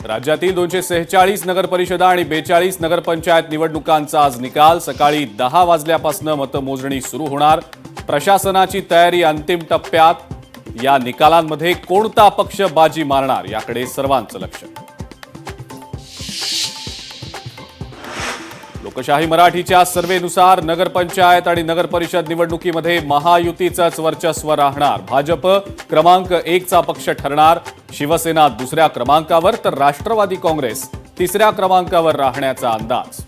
राज्यातील 246 नगर परिषदा आणि 42 नगरपंचायत निवडणुकांचा आज निकाल। सकाळी 10 वाजल्यापासून मतमोजणी सुरू होणार। प्रशासनाची तयारी अंतिम टप्प्यात। या निकालांमध्ये कोणता पक्ष बाजी मारणार याकडे सर्वांचं लक्ष। लोकशाही मराठीच्या सर्वेनुसार नगरपंचायत आणि नगरपरिषद निवडणुकीमध्ये महायुतीचंच वर्चस्व राहणार। भाजप क्रमांक 1 चा पक्ष ठरणार। शिवसेना दुसऱ्या क्रमांकावर तर राष्ट्रवादी काँग्रेस तिसऱ्या क्रमांकावर राहण्याचा अंदाज।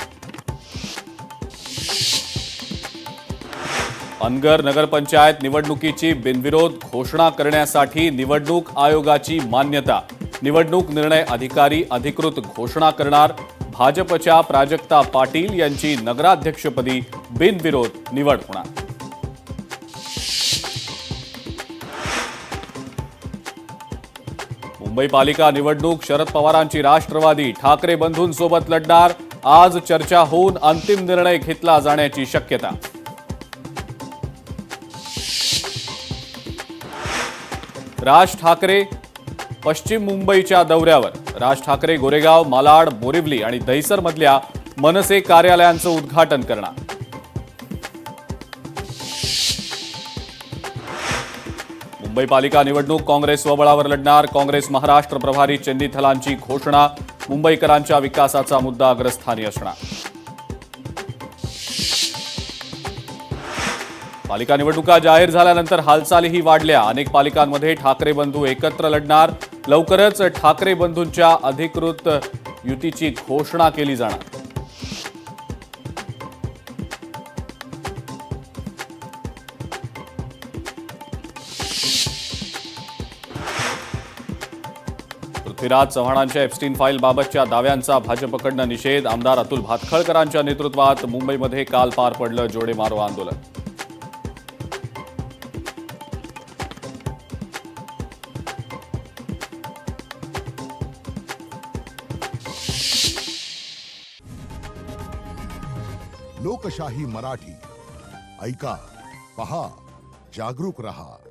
अनगर नगरपंचायत निवडणुकीची बिनविरोध घोषणा करण्यासाठी निवडणूक आयोगाची मान्यता। निवडणूक निर्णय अधिकारी अधिकृत घोषणा करणार। भाजपच्या प्राजक्ता पाटील यांची नगराध्यक्षपदी बिनविरोध निवड होणार। मुंबई पालिका निवडणूक शरद पवारांची राष्ट्रवादी ठाकरे बंधूंसोबत लढणार। आज चर्चा होऊन अंतिम निर्णय घेतला जाण्याची शक्यता। राज ठाकरे पश्चिम मुंबईच्या दौऱ्यावर। राज ठाकरे गोरेगाव, मालाड, बोरिवली आणि दहिसर मधल्या मनसे कार्यालयांचं उद्घाटन करणार। मुंबई पालिका निवडणूक काँग्रेस स्वबळावर लढणार। काँग्रेस महाराष्ट्र प्रभारी चेन्नीथलांची घोषणा। मुंबईकरांच्या विकासाचा मुद्दा अग्रस्थानी असणार। पालिका निवडणुका जाहीर झाल्यानंतर हालचालीही वाढल्या। अनेक पालिकांमध्ये ठाकरे बंधू एकत्र लढणार। लवकरच ठाकरे बंधूंच्या अधिकृत युतीची घोषणा केली जाणार। पृथ्वीराज चव्हाणांच्या एप्स्टीन फाईल बाबतच्या दाव्यांचा भाजपकडून निषेध। आमदार अतुल भातखळकरांच्या नेतृत्वात मुंबईमध्ये काल पार पडलं जोडे मारो आंदोलन। लोकशाही मराठी ऐका, पहा, जागरूक रहा।